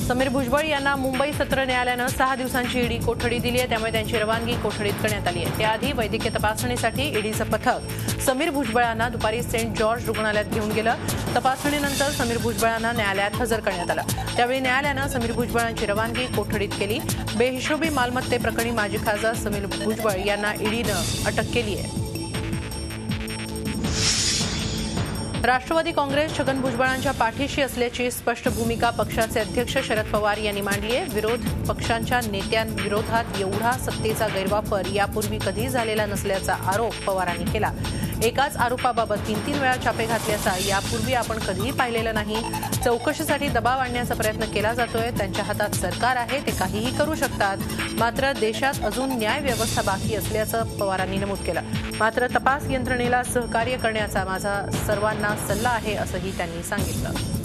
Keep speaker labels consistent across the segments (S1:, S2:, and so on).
S1: समीर भुजबळ यांना मुंबई सत्र न्यायालयानं 6 दिवसांची ईडी कोठडी दिली आहे, त्यामुळे त्यांची रवानगी कोठडीत करण्यात आली आहे। त्याआधी वैद्यकीय तपासणीसाठी ईडीचं पथक समीर भुजबळांना दुपारी सेंट जॉर्ज रुग्णालयात घेऊन गेलं। तपासणीनंतर समीर भुजबळांना न्यायालयात हजर करण्यात आलं। त्यावेळी न्यायालयानं समीर भुजबळांची रवानगी कोठडीत केली। बेहिशोबी मालमत्तेप्रकरणी माजी खासदार समीर भुजबळ यांना ईडीनं अटक केली आहे। राष्ट्रवादी काँग्रेस छगन भुजबळांच्या पाठीशी असल्याची स्पष्ट भूमिका पक्षाचे अध्यक्ष शरद पवार यांनी मांडली आहे। विरोध पक्षांच्या नेत्यांविरोधात एवढा सत्तेचा गैरवापर यापूर्वी कधी झालेला नसल्याचा आरोप पवारांनी केला। एकाच आरोपाबाबत 3-3 वेळा छापे घातल्याचा यापूर्वी आपण कधीही पाहिलेलं नाही। चौकशीसाठी दबाव आणण्याचा प्रयत्न केला जातोय। त्यांच्या हातात सरकार आहे, ते काहीही करू शकतात। मात्र देशात अजून न्याय व्यवस्था बाकी असल्याचं पवारांनी नमूद केलं। मात्र तपास यंत्रणेला सहकार्य करण्याचा माझा सर्वांना सल्ला आहे, असंही त्यांनी सांगितलं।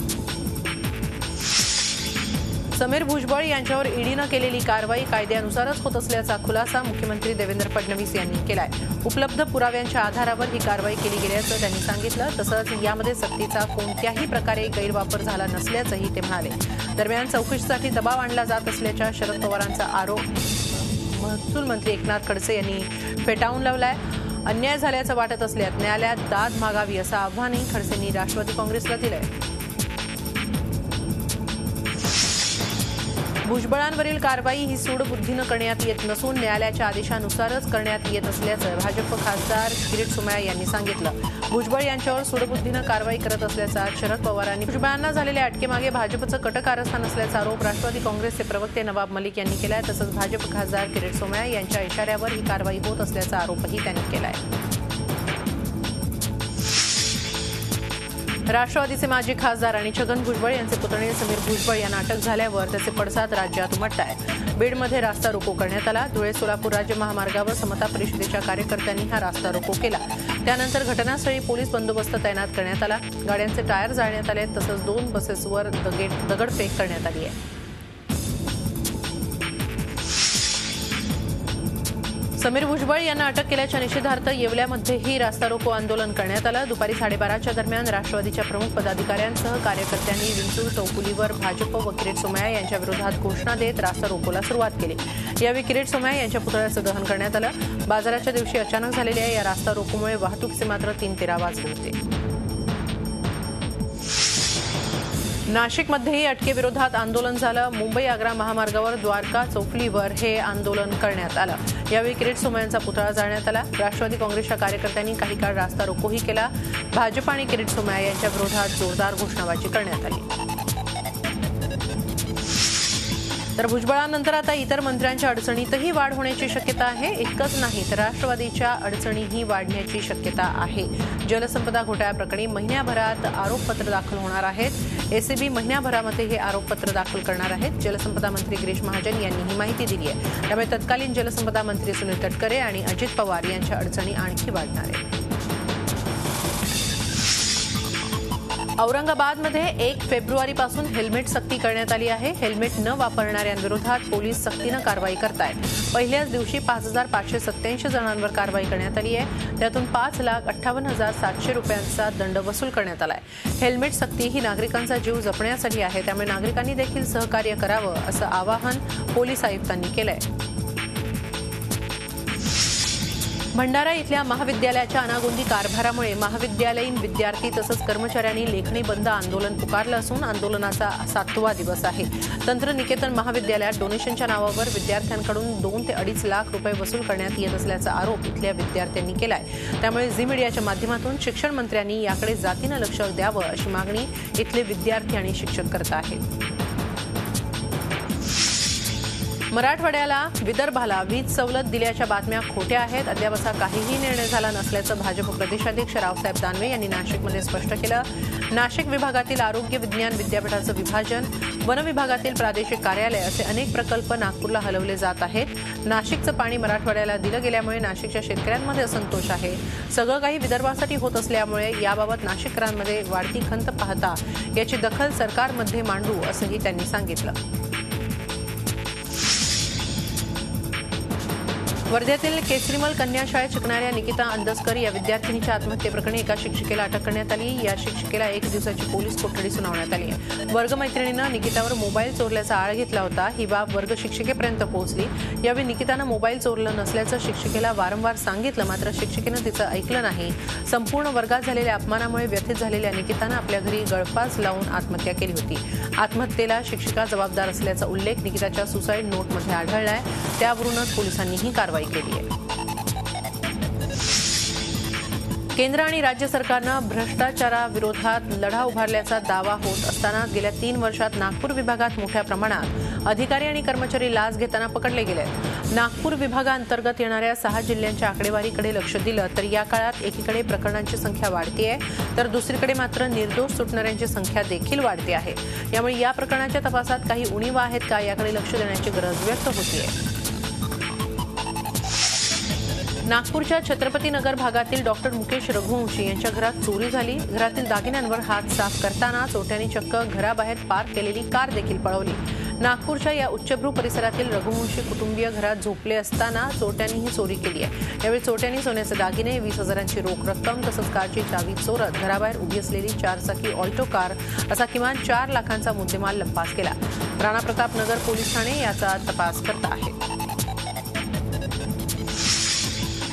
S1: समीर भुजबळ यांच्यावर ईडीनं केलेली कारवाई कायद्यानुसारच होत असल्याचा खुलासा मुख्यमंत्री देवेंद्र फडणवीस यांनी केलाय। उपलब्ध पुराव्यांच्या आधारावर ही कारवाई केली गेल्याचं त्यांनी सांगितलं। तसंच यामध्ये सक्तीचा कोणत्याही प्रकारे गैरवापर झाला नसल्याचंही ते म्हणाले। दरम्यान चौकशीसाठी दबाव आणला जात असल्याच्या शरद पवारांचा आरोप महसूल मंत्री एकनाथ खडसे यांनी फेटाळून लावलाय। अन्याय झाल्याचं वाटत असल्यास न्यायालयात दाद मागावी असं आव्हानही खडसेंनी राष्ट्रवादी काँग्रेसला दिलंय। भुजबळांवरील कारवाई ही सूडबुद्धीनं करण्यात येत नसून न्यायालयाच्या आदेशानुसारच करण्यात येत असल्याचं भाजप खासदार किरीट सोमय्या यांनी सांगितलं। भुजबळ यांच्यावर सूडबुद्धीनं कारवाई करत असल्याचा शरद पवारांनी भुजबळांना झालेल्या अटकेमागे भाजपचं कट कारस्थान असल्याचा आरोप राष्ट्रवादी काँग्रेसचे प्रवक्ते नवाब मलिक यांनी केलाय। तसंच भाजप खासदार किरीट सोमय्या यांच्या इशाऱ्यावर ही कारवाई होत असल्याचा आरोपही त्यांनी केलाय। राष्ट्रवादीचे माजी खासदार आणि छगन भुजबळ यांचे पुतणे समीर भुजबळ यांना अटक झाल्यावर त्याचे पडसाद राज्यात उमटत आहे। बीडमध्ये रास्ता रोको करण्यात आला। धुळे सोलापूर राज्य महामार्गावर समता परिषदेच्या कार्यकर्त्यांनी हा रास्ता रोको केला। त्यानंतर घटनास्थळी पोलीस बंदोबस्त तैनात करण्यात आला। गाड्यांचे टायर जाळण्यात आले, तसंच 2 बसेसवर दगडफेक करण्यात आली आहे। समीर भुजबळ यांना अटक केल्याच्या निषेधार्थ येवल्यामध्येही रास्ता रोको आंदोलन करण्यात आलं। दुपारी 12:30च्या दरम्यान राष्ट्रवादीच्या प्रमुख पदाधिकाऱ्यांसह कार्यकर्त्यांनी विंचूर चौफुलीवर भाजप व किरीट सोमय्या यांच्या विरोधात घोषणा देत रास्ता रोकोला सुरुवात केली। यावेळी किरीट सोमय्या यांच्या पुतळ्याचं दहन करण्यात आलं। बाजाराच्या दिवशी अचानक झालेल्या या रास्ता रोकोमुळे वाहतुकीचे मात्र 3-13 वाजले होते। नाशिकमध्येही अटकेविरोधात आंदोलन झालं। मुंबई आग्रा महामार्गावर द्वारका चौफुलीवर हे आंदोलन करण्यात आलं। यावेळी किरीट सोमय्यांचा पुतळा जाळण्यात आला। राष्ट्रवादी काँग्रेसच्या कार्यकर्त्यांनी काही काळ रास्ता रोकोही केला। भाजप आणि किरीट सोमय्या यांच्या विरोधात जोरदार घोषणाबाजी करण्यात आली। तर भुजबळांनंतर आता इतर मंत्र्यांच्या अडचणीतही वाढ होण्याची शक्यता आहे। इतकंच नाही तर राष्ट्रवादीच्या अडचणीही वाढण्याची शक्यता आहे। जलसंपदा घोटाळ्याप्रकरणी महिन्याभरात आरोपपत्र दाखल होणार आहेत। एसीबी महिन्याभरामध्ये हे आरोपपत्र दाखल करणार आहेत। जलसंपदा मंत्री गिरीश महाजन यांनी ही माहिती दिली आहे। त्यामुळे तत्कालीन जलसंपदा मंत्री सुनील तटकरे आणि अजित पवार यांच्या अडचणी आणखी वाढणार आहेत। औरंगाबादमध्ये 1 फेब्रुवारीपासून हेल्मेट सक्ती करण्यात आली आहे। हेल्मेट न वापरणाऱ्यांविरोधात पोलीस सक्तीनं कारवाई करतायत। पहिल्याच दिवशी 5,587 जणांवर कारवाई करण्यात आली आहे। त्यातून 5,58,700 रुपयांचा दंड वसूल करण्यात आलाय। हेल्मेट सक्ती ही नागरिकांचा जीव जपण्यासाठी आहे, त्यामुळे नागरिकांनी देखील सहकार्य करावं असं आवाहन पोलीस आयुक्तांनी केलंय। भंडारा इथल्या महाविद्यालयाच्या अनागोंदी कारभारामुळे महाविद्यालयीन विद्यार्थी तसंच कर्मचाऱ्यांनी लेखणी बंद आंदोलन पुकारलं असून आंदोलनाचा 7वा दिवस आहे। तंत्रनिकेतन महाविद्यालयात डोनेशनच्या नावावर विद्यार्थ्यांकडून 2 ते 2.5 लाख रुपये वसूल करण्यात येत असल्याचा आरोप इथल्या विद्यार्थ्यांनी केलाय। त्यामुळे झी मीडियाच्या माध्यमातून शिक्षण मंत्र्यांनी याकडे जातीनं लक्ष द्यावं अशी मागणी इथले विद्यार्थी आणि शिक्षक करत आहेत। मराठवाड्याला विदर्भाला वीज सवलत दिल्याच्या बातम्या खोट्या आहेत। अद्याप असा काहीही निर्णय झाला नसल्याचं भाजप प्रदेशाध्यक्ष रावसाहेब दानवे यांनी नाशिकमध्ये स्पष्ट केलं। नाशिक विभागातील आरोग्य विज्ञान विद्यापीठाचं विभाजन, वन विभागातील प्रादेशिक कार्यालय असे अनेक प्रकल्प नागपूरला हलवले जात आहेत। नाशिकचं पाणी मराठवाड्याला दिलं गेल्यामुळे नाशिकच्या शेतकऱ्यांमध्ये असंतोष आहे। सगळं काही विदर्भासाठी होत असल्यामुळे याबाबत नाशिककरांमध्ये वाढती खंत पाहता याची दखल सरकारमध्ये मांडू असंही त्यांनी सांगितलं। वर्ध्यातील केसरीमल कन्या शाळेत शिकणाऱ्या निकिता अंदस्कर या विद्यार्थिनीच्या आत्महत्येप्रकरणी एका शिक्षिकेला अटक करण्यात आली। या शिक्षिकेला 1 दिवसाची पोलीस कोठडी सुनावण्यात आली आहे। वर्गमैत्रिणीनं निकितावर मोबाईल चोरल्याचा आळ घेतला होता। ही बाब वर्ग शिक्षिकेपर्यंत पोहोचली। यावेळी निकितानं मोबाईल चोरलं नसल्याचं शिक्षिकेला वारंवार सांगितलं, मात्र शिक्षिकेनं तिचं ऐकलं नाही। संपूर्ण वर्गात झालेल्या अपमानामुळे व्यथित झालेल्या निकितानं आपल्या घरी गळफास लावून आत्महत्या केली होती। आत्महत्येला शिक्षिका जबाबदार असल्याचा उल्लेख निकिताच्या सुसाईड नोटमध्ये आढळलाय। त्यावरूनच पोलिसांनी ही कारवाई केली आहे। केंद्र आणि राज्य सरकारनं भ्रष्टाचाराविरोधात लढा उभारल्याचा दावा होत असताना गेल्या 3 वर्षात नागपूर विभागात मोठ्या प्रमाणात अधिकारी आणि कर्मचारी लाच घेताना पकडले गेले। नागपूर विभागांतर्गत येणाऱ्या 6 जिल्ह्यांच्या आकडेवारीकडे लक्ष दिलं तर या काळात एकीकडे प्रकरणांची संख्या वाढते आहे, तर दुसरीकडे मात्र निर्दोष सुटणाऱ्यांची संख्या देखील वाढते आहे। यामुळे या प्रकरणाच्या तपासात काही उणीवा आहेत का याकडे लक्ष देण्याची गरज व्यक्त होतीये। नागपूरच्या छत्रपतीनगर भागातील डॉक्टर मुकेश रघुवंशी यांच्या घरात चोरी झाली। घरातील दागिन्यांवर हात साफ करताना चोरट्यांनी चक्क घराबाहेर पार्क केलेली कार देखील पळवली। नागपूरच्या या उच्चभ्रू परिसरातील रघुवंशी कुटुंबीय घरात झोपले असताना चोरट्यांनी ही चोरी केली आहे। यावेळी चोरट्यांनी सोन्याचे दागिने, 20,000ची रोख रक्कम तसंच कारची चावी चोरत घराबाहेर उभी असलेली 4 चाकी ऑल्टो कार असा किमान 4 लाखांचा मुद्देमाल लंपास केला। राणा प्रताप नगर पोलीस ठाणे याचा तपास करत आहे।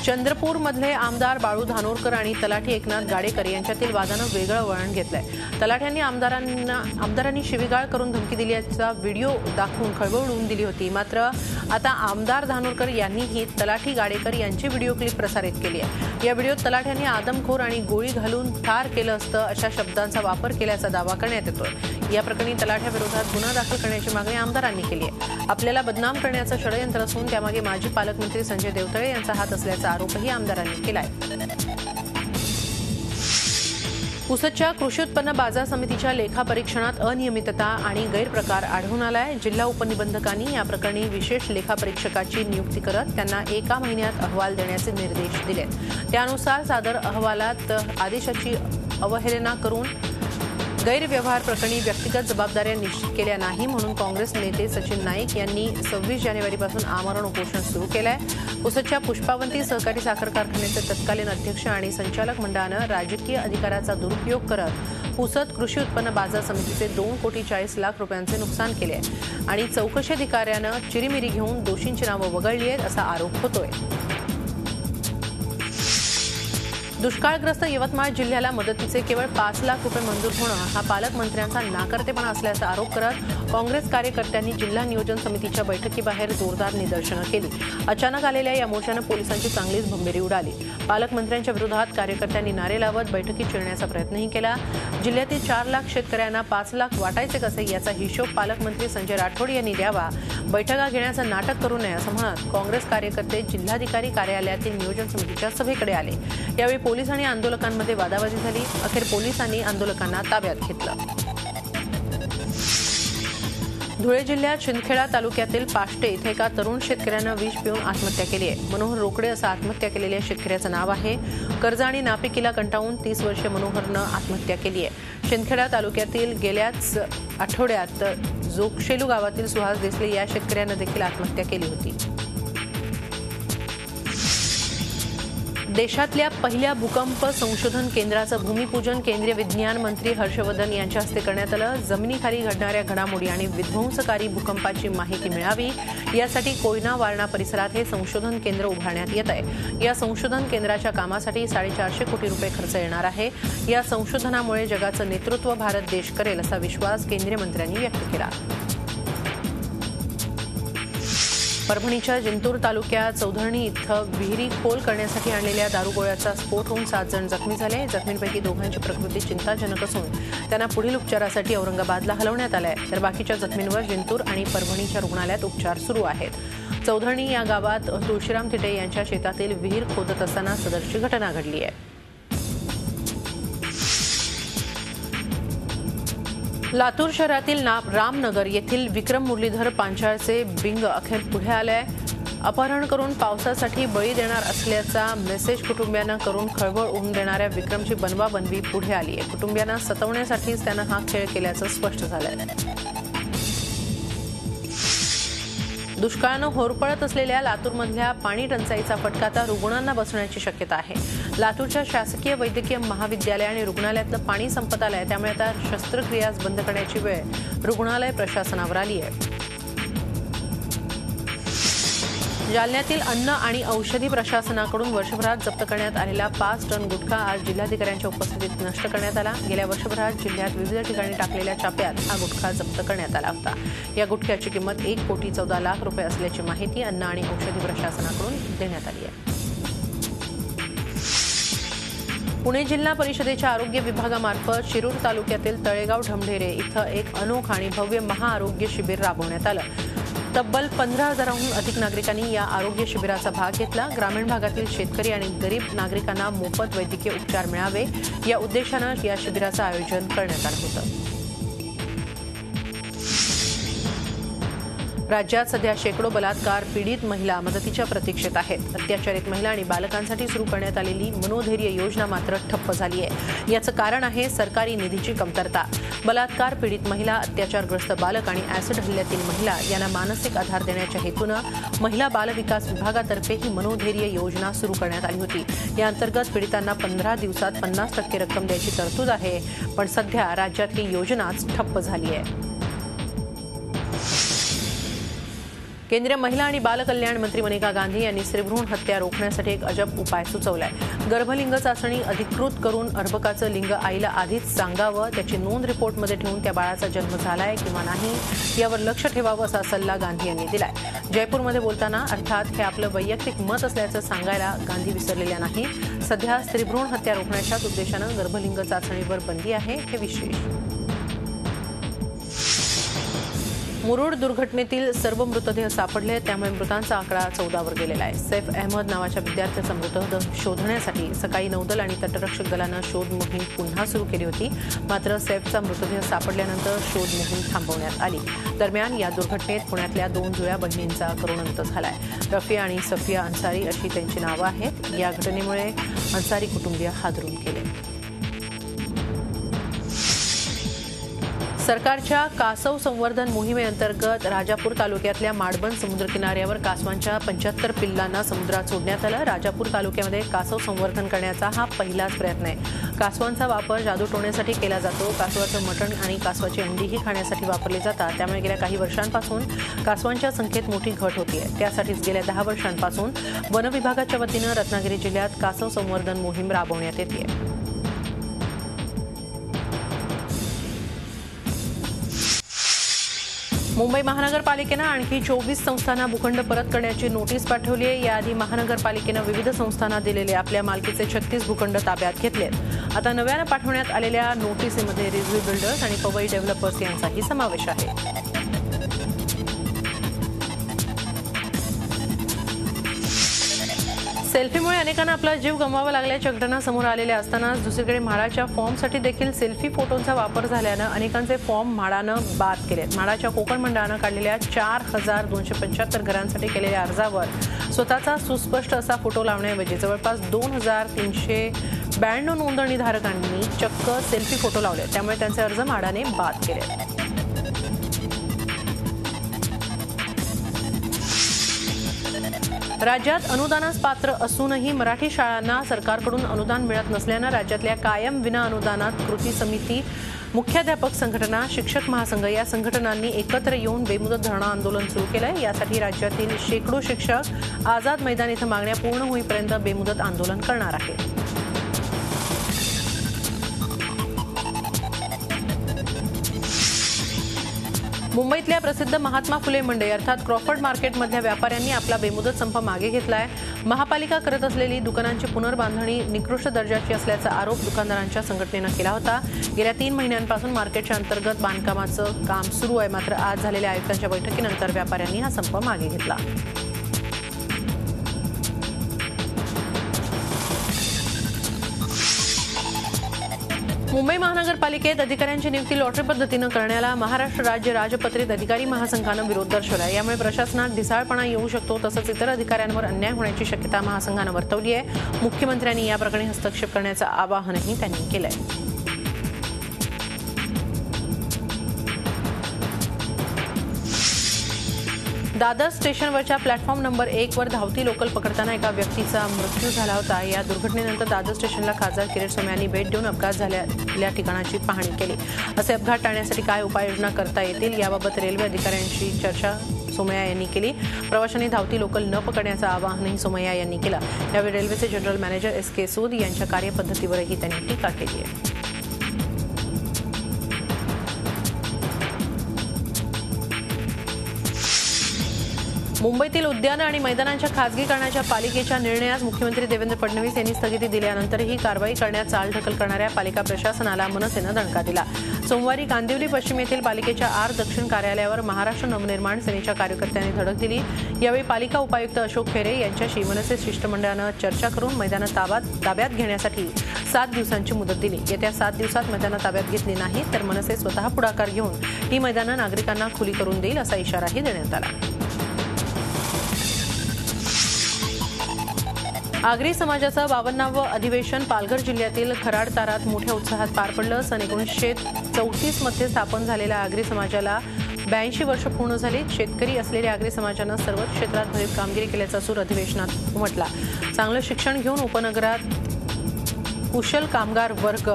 S1: चंद्रपूरमधले आमदार बाळू धानोरकर आणि तलाठी एकनाथ गाडेकर यांच्यातील वादानं वेगळं वळण घेतलंय। तलाठ्यांनी आमदारांनी शिवीगाळ करून धमकी दिल्याचा व्हिडिओ दाखवून खळबळून दिली होती, मात्र आता आमदार धानोरकर यांनीही तलाठी गाडेकर यांची व्हिडिओ क्लिप प्रसारित केली आहे। या व्हिडिओत तलाठ्यांनी आदमखोर आणि गोळी घालून ठार केलं असतं अशा शब्दांचा वापर केल्याचा दावा करण्यात येतोय। या प्रकरणी तलाठ्याविरोधात गुन्हा दाखल करण्याची मागणी आमदारांनी केली आहे। आपल्याला बदनाम करण्याचं षडयंत्र असून त्यामागे माजी पालकमंत्री संजय देवतळे यांचा हात असल्याचा आरोपही आमदारांनी केलाय। पुसदच्या कृषी उत्पन्न बाजार समितीच्या लेखापरीक्षणात अनियमितता आणि गैरप्रकार आढळून आलाय। जिल्हा उपनिबंधकांनी या प्रकरणी विशेष लेखापरीक्षकाची नियुक्ती करत त्यांना 1 महिन्यात अहवाल देण्याचे निर्देश दिलेत। त्यानुसार सादर अहवालात आदेशाची अवहेलना करून गैरव्यवहार प्रकरणी व्यक्तिगत जबाबदाऱ्या निश्चित केल्या नाही म्हणून काँग्रेस नेते सचिन नाईक यांनी 26 जानेवारीपासून आमरण उपोषण सुरू केलंय। पुसदच्या पुष्पावंती सहकारी साखर कारखान्याचे तत्कालीन अध्यक्ष आणि संचालक मंडळानं राजकीय अधिकाराचा दुरुपयोग करत पुसद कृषी उत्पन्न बाजार समितीचे 2,40,00,000 रुपयांचे नुकसान केले आहे आणि चौकशी अधिकाऱ्यानं चिरीमिरी घेऊन दोषींची नावं वगळली आहेत असा आरोप होतोय। दुष्काळग्रस्त यवतमाळ जिल्ह्याला मदतीचे केवळ 5 लाख रुपये मंजूर होणं हा पालकमंत्र्यांचा नाकर्तेपणा असल्याचा आरोप करत काँग्रेस कार्यकर्त्यांनी जिल्हा नियोजन समितीच्या बैठकीबाहेर जोरदार निदर्शनं केली। अचानक आलेल्या या मोर्चानं पोलिसांची चांगलीच भंबेरी उडाली। पालकमंत्र्यांच्या विरोधात कार्यकर्त्यांनी नारे लावत बैठकीत चिरण्याचा प्रयत्नही केला। जिल्ह्यातील 4 लाख शेतकऱ्यांना 5 लाख वाटायचे कसे याचा हिशोब पालकमंत्री संजय राठोड यांनी द्यावा, बैठका घेण्याचं नाटक करू नये असं म्हणत काँग्रेस कार्यकर्ते जिल्हाधिकारी कार्यालयातील नियोजन समितीच्या सभेकडे आले। यावेळी पोलीस आणि आंदोलकांमध्ये वादावादी झाली। अखेर पोलिसांनी आंदोलकांना ताब्यात घेतलं। धुळे जिल्ह्यात शिंदखेडा तालुक्यातील पाष्टे इथे एका तरुण शेतकऱ्यानं विष पिऊन आत्महत्या केली आहे। मनोहर रोकडे असं आत्महत्या केलेल्या शेतकऱ्याचं नाव आहे। कर्ज आणि नापिकीला कंटाळून 30 वर्षीय मनोहरनं आत्महत्या केली आहे। शिंदखेडा तालुक्यातील गेल्याच आठवड्यात जोगशेलू गावातील सुहास देसले या शेतकऱ्यानं देखील आत्महत्या केली होती। देशातल्या पहिल्या भूकंप संशोधन केंद्राचं भूमिपूजन केंद्रीय विज्ञान मंत्री हर्षवर्धन यांच्या हस्ते करण्यात आलं। जमिनीखाली घडणाऱ्या घडामोडी आणि विध्वंसकारी भूकंपाची माहिती मिळावी यासाठी कोयना वारणा परिसरात हे संशोधन केंद्र उभारण्यात येत आहे। या संशोधन केंद्राच्या कामासाठी 450 कोटी रुपये खर्च येणार आहे। या संशोधनामुळे जगाचं नेतृत्व भारत देश करेल असा विश्वास केंद्रीय मंत्र्यांनी व्यक्त केला। परभणीच्या जिंतूर तालुक्यात चौधर्णी इथं विहिरी खोल करण्यासाठी आणलेल्या दारुगोळ्याचा स्फोट होऊन 7 जण जखमी झाले। जखमींपैकी 2घांची प्रकृती चिंताजनक असून त्यांना पुढील उपचारासाठी औरंगाबादला हलवण्यात आलं आहे, तर बाकीच्या जखमींवर जिंतूर आणि परभणीच्या रुग्णालयात उपचार सुरू आहेत। चौधर्णी या गावात तुळशीराम थिटे यांच्या शेतातील विहीर खोदत असताना सदरची घटना घडली आहे। लातूर शहरातील रामनगर येथील विक्रम मुरलीधर पांचाळचे बिंग अखेर पुढे आलंय। अपहरण करून पावसासाठी बळी देणार असल्याचा मेसेज कुटुंबियांना करून खळबळ उडून देणाऱ्या विक्रमची बनवाबनवी पुढे आली आहे। कुटुंबियांना सतवण्यासाठीच त्यानं हा खेळ केल्याचं स्पष्ट झालंय। दुष्काळानं होरपळत असलेल्या लातूरमधल्या पाणी टंचाईचा फटका आता रुग्णांना बसण्याची शक्यता आहे। लातूरच्या शासकीय वैद्यकीय महाविद्यालय आणि रुग्णालयातलं पाणी संपत आलंय, त्यामुळे आता शस्त्रक्रियाच बंद करण्याची वेळ रुग्णालय प्रशासनावर आली आहे। जालन्यातील अन्न आणि औषधी प्रशासनाकडून वर्षभरात जप्त करण्यात आलेला 5 टन गुटखा आज जिल्हाधिकाऱ्यांच्या उपस्थितीत नष्ट करण्यात आला। गेल्या वर्षभरात जिल्ह्यात विविध ठिकाणी टाकलेल्या छाप्यात हा गुटखा जप्त करण्यात आला होता। या गुटख्याची किंमत 1,14,00,000 रुपये असल्याची माहिती अन्न आणि औषधी प्रशासनाकडून देण्यात आली आहे। पुणे जिल्हा परिषदेच्या आरोग्य विभागामार्फत शिरूर तालुक्यातील तळेगाव ढमढेरे इथं एक अनोखं आणि भव्य महाआरोग्य शिबिर राबवण्यात आलं। तब्बल 15,000हून अधिक नागरिकांनी या आरोग्य शिबिराचा भाग घेतला। ग्रामीण भागातील शेतकरी आणि गरीब नागरिकांना मोफत वैद्यकीय उपचार मिळावे या उद्देशानं या शिबिराचं आयोजन करण्यात आलं होतं। राज्यात सध्या शेकडो बलात्कार पीडित महिला मदतीच्या प्रतीक्षेत आहेत। अत्याचारित महिला आणि बालकांसाठी सुरू करण्यात आलेली मनोधैर्य योजना मात्र ठप्प झाली आहे। याचं कारण आहे सरकारी निधीची कमतरता। बलात्कार पीडित महिला, अत्याचारग्रस्त बालक आणि ऍसिड हल्ल्यातील महिला यांना मानसिक आधार देण्याच्या हेतूनं महिला बाल विकास विभागातर्फे ही मनोधैर्य योजना सुरू करण्यात आली होती। या अंतर्गत पीडितांना 15 दिवसात 50% रक्कम द्यायची तरतूद आहे, पण सध्या राज्यात ही योजनाच ठप्प झाली आहे। केंद्रीय महिला आणि बालकल्याण मंत्री मेनका गांधी यांनी स्त्रीभ्रूण हत्या रोखण्यासाठी एक अजब उपाय सुचवलाय। गर्भलिंग चाचणी अधिकृत करून अर्भकाचं लिंग आईला आधीच सांगावं, त्याची नोंद रिपोर्टमध्ये ठेवून त्या बाळाचा जन्म झालाय किंवा नाही यावर लक्ष ठेवावं असा सल्ला गांधी यांनी दिलाय। जयपूरमध्ये बोलताना अर्थात हे आपलं वैयक्तिक मत असल्याचं सांगायला गांधी विसरलेल्या नाही। सध्या स्त्रीभ्रूण हत्या रोखण्याच्याच उद्देशानं गर्भलिंग चाचणीवर बंदी आहे, हे विशेष। मुरुड दुर्घटनेतील सर्व मृतदेह सापडले, त्यामुळे मृतांचा आकडा 14 वर गेलेला आहे। सैफ अहमद नावाच्या विद्यार्थ्याचा मृतदेह शोधण्यासाठी सकाळी नौदल आणि तटरक्षक दलानं शोध मोहीम पुन्हा सुरू केली होती, मात्र सैफचा मृतदेह सापडल्यानंतर शोध मोहीम थांबवण्यात आली। दरम्यान या दुर्घटनेत पुण्यातल्या 2 जुळ्या बहिणींचा करुण अंत झालाय। रफिया आणि सफिया अन्सारी अशी त्यांची नावं आहेत। या घटनेमुळे अन्सारी कुटुंबीय हादरून गेले। सरकारच्या कासव संवर्धन मोहिमेअंतर्गत राजापूर तालुक्यातल्या माडबन समुद्रकिनाऱ्यावर कासवांच्या 75 पिल्लांना समुद्रात सोडण्यात आलं। राजापूर तालुक्यामध्ये कासव संवर्धन करण्याचा हा पहिलाच प्रयत्न आहे। कासवांचा वापर जादूटोण्यासाठी केला जातो। कासवाचं मटण आणि कासवाची अंडीही खाण्यासाठी वापरली जातात, त्यामुळे गेल्या काही वर्षांपासून कासवांच्या संख्येत मोठी घट होतीये। त्यासाठीच गेल्या 10 वर्षांपासून वन विभागाच्या वतीनं रत्नागिरी जिल्ह्यात कासव संवर्धन मोहीम राबवण्यात येते। मुंबई महानगरपालिकेनं आणखी 24 संस्थांना भूखंड परत करण्याची नोटीस पाठवली आहे। याआधी महानगरपालिकेनं विविध संस्थांना दिलेले आपल्या मालकीचे 36 भूखंड ताब्यात घेतलेत। आता नव्यानं पाठवण्यात आलेल्या नोटीसीमध्ये रिझवी बिल्डर्स आणि पवई डेव्हलपर्स यांचाही समावेश आहे। सेल्फीमुळे अनेकांना आपला जीव गमवावा लागल्याच्या घटना समोर आलेल्या असतानाच दुसरीकडे म्हाडाच्या फॉर्मसाठी देखील सेल्फी फोटोंचा वापर झाल्यानं अनेकांचे फॉर्म म्हाडानं बाद केलेत। म्हाडाच्या कोकण मंडळानं काढलेल्या 4,275 घरांसाठी केलेल्या अर्जावर स्वतःचा सुस्पष्ट असा फोटो लावण्याऐवजी जवळपास 2,392 नोंदणीधारकांनी चक्क सेल्फी फोटो लावले, त्यामुळे त्यांचे अर्ज म्हाडाने बाद केले। राज्यात अनुदानास पात्र असूनही मराठी शाळांना सरकारकडून अनुदान मिळत नसल्यानं राज्यातल्या कायम विना अनुदानात कृती समिती, मुख्याध्यापक संघटना, शिक्षक महासंघ या संघटनांनी एकत्र येऊन बेमुदत धरणं आंदोलन सुरू केलंय। यासाठी राज्यातील शेकडो शिक्षक आझाद मैदान इथं मागण्या पूर्ण होईपर्यंत बेमुदत आंदोलन करणार आहेत। मुंबईतल्या प्रसिद्ध महात्मा फुले मंडई अर्थात क्रॉफर्ड मार्केटमधल्या व्यापाऱ्यांनी आपला बेमुदत संप मागे घेतलाय। महापालिका करत असलेली दुकानांची पुनर्बांधणी निकृष्ट दर्जाची असल्याचा आरोप दुकानदारांच्या संघटनेनं केला होता। गेल्या 3 महिन्यांपासून मार्केटच्या अंतर्गत बांधकामाचं काम सुरू आहे, मात्र आज झालेल्या आयुक्तांच्या बैठकीनंतर व्यापाऱ्यांनी हा संप मागे घेतला। मुंबई महानगरपालिकेत अधिकाऱ्यांची नियुक्ती लॉटरी पद्धतीनं करण्याला महाराष्ट्र राज्य राजपत्रित अधिकारी महासंघानं विरोध दर्शवला। यामुळे प्रशासनात ढिसाळपणा येऊ शकतो, तसंच इतर अधिकाऱ्यांवर अन्याय होण्याची शक्यता महासंघानं वर्तवली आहे। मुख्यमंत्र्यांनी या प्रकरणी हस्तक्षेप करण्याचं आवाहनही त्यांनी केलंय। दादर स्टेशनवरच्या प्लॅटफॉर्म नंबर 1 वर धावती लोकल पकडताना एका व्यक्तीचा मृत्यू झाला होता। या दुर्घटनेनंतर दादर स्टेशनला खासदार किरीट सोमय्या यांनी भेट देऊन अपघात झालेल्या ठिकाणाची पाहणी केली। असे अपघात टाळण्यासाठी काय उपाययोजना करता येतील याबाबत रेल्वे अधिकाऱ्यांशी चर्चा सोमय्या यांनी केली। प्रवाशांनी धावती लोकल न पकडण्याचं आवाहनही सोमय्या यांनी केलं। यावेळी रेल्वेचे जनरल मॅनेजर SK सूद यांच्या कार्यपद्धतीवरही त्यांनी टीका केली आहे। मुंबईतील उद्यानं आणि मैदानांच्या खासगीकरणाच्या पालिकेच्या निर्णयास मुख्यमंत्री देवेंद्र फडणवीस यांनी स्थगिती दिल्यानंतरही कारवाई करण्यात चालढकल करणाऱ्या पालिका प्रशासनाला मनसेनं दणका दिला। सोमवारी कांदिवली पश्चिम येथील पालिकेच्या आर दक्षिण कार्यालयावर महाराष्ट्र नवनिर्माण सेनेच्या कार्यकर्त्यांनी धडक दिली। यावेळी पालिका उपायुक्त अशोक खेरे यांच्याशी मनसे शिष्टमंडळानं चर्चा करून मैदानं ताब्यात घेण्यासाठी 7 दिवसांची मुदत दिली। येत्या 7 दिवसात मैदानं ताब्यात घेतली नाही तर मनसे स्वतः पुढाकार घेऊन ही मैदानं नागरिकांना खुली करून देईल असा इशाराही देण्यात आला। आगरी समाजाचं 52वं अधिवेशन पालघर जिल्ह्यातील खराड तारात मोठ्या उत्साहात पार पडलं। सन 1934 मध्ये स्थापन झालेल्या आगरी समाजाला 82 वर्ष पूर्ण झाली। शेतकरी असलेल्या आगरी समाजानं सर्वच क्षेत्रात भरीव कामगिरी केल्याचा सूर अधिवेशनात उमटला। चांगलं शिक्षण घेऊन उपनगरात कुशल कामगार वर्ग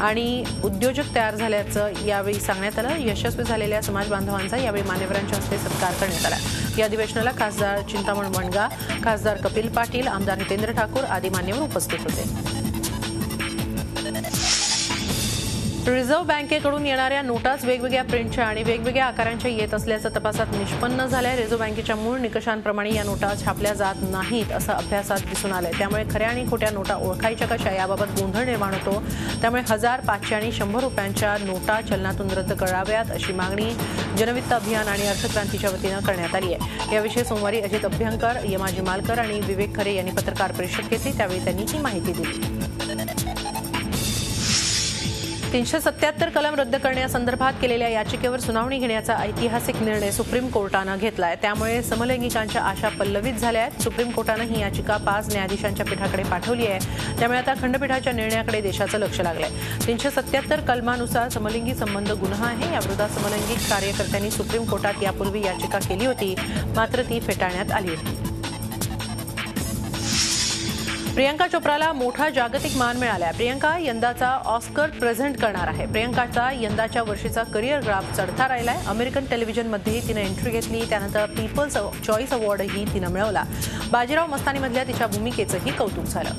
S1: आणि उद्योजक तयार झाल्याचं यावेळी सांगण्यात आलं। यशस्वी झालेल्या समाज बांधवांचा यावेळी मान्यवरांच्या हस्ते सत्कार करण्यात आला। या अधिवेशनाला खासदार चिंतामण वणगा, खासदार कपिल पाटील, आमदार हितेंद्र ठाकूर आदी मान्यवर उपस्थित होते। रिझर्व्ह बँकेकडून येणाऱ्या नोटाच वेगवेगळ्या प्रिंटच्या आणि वेगवेगळ्या आकारांच्या येत असल्याचं तपासात निष्पन्न झालंय। रिझर्व्ह बँकेच्या मूळ निकषांप्रमाणे या नोटा छापल्या जात नाहीत असं अभ्यासात दिसून आलंय। त्यामुळे खऱ्या आणि खोट्या नोटा ओळखायच्या कशा याबाबत गोंधळ निर्माण होतो। त्यामुळे 1000, 500 आणि 100 रुपयांच्या नोटा चलनातून रद्द कराव्यात अशी मागणी जनवित्त अभियान आणि अर्थक्रांतीच्या वतीनं करण्यात आली आहे। याविषयी सोमवारी अजित अभ्यंकर, यमाजी मालकर आणि विवेक खरे यांनी पत्रकार परिषद घेतली। त्यावेळी त्यांनी ही माहिती दिली। 377 कलम रद्द करण्यासंदर्भात केलेल्या याचिकेवर सुनावणी घेण्याचा ऐतिहासिक निर्णय सुप्रीम कोर्टानं घेतलाय। त्यामुळे समलैंगिकांच्या आशा पल्लवित झाल्या आहेत। सुप्रीम कोर्टानं ही याचिका 5 न्यायाधीशांच्या पीठाकडे पाठवली आहे। त्यामुळे आता खंडपीठाच्या निर्णयाकडे देशाचं लक्ष लागलंय। 377 कलमानुसार समलिंगी संबंध गुन्हा आहे। याविरोधात समलैंगिक कार्यकर्त्यांनी सुप्रीम कोर्टात यापूर्वी याचिका केली होती, मात्र ती फेटाळण्यात आली होती। प्रियंका चोप्राला मोठा जागतिक मान मिळाला। प्रियंका यंदाचा ऑस्कर प्रेझेंट करणार आहे। प्रियंकाचा यंदाच्या वर्षीचा करिअर ग्राफ चढता राहिलाय। अमेरिकन टेलिव्हिजनमध्येही तिनं एंट्री घेतली। त्यानंतर पीपल्स चॉईस अवॉर्डही तिनं मिळवला। बाजीराव मस्तानीमधल्या तिच्या भूमिकेचंही कौतुक झालं।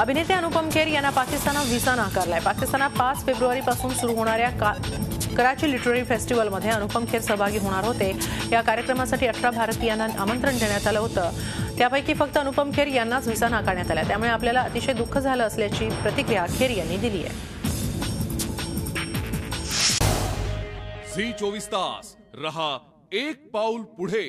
S1: अभिनेते अनुपम खेर यांना पाकिस्तानात व्हिसा नाकारलाय। पाकिस्तानात 5 फेब्रुवारीपासून सुरू होणाऱ्या कराची लिटररी फेस्टिवलमध्ये अनुपम खेर सहभागी होणार होते। या कार्यक्रमासाठी 18 भारतीयांना आमंत्रण देण्यात आलं होतं। त्यापैकी फक्त अनुपम खेर यांनाच व्हिसा नाकारण्यात आला। त्यामुळे आपल्याला अतिशय दुःख झालं असल्याची प्रतिक्रिया खेर यांनी दिली आहे।
S2: झी 24 तास रहा एक पाऊल पुढे।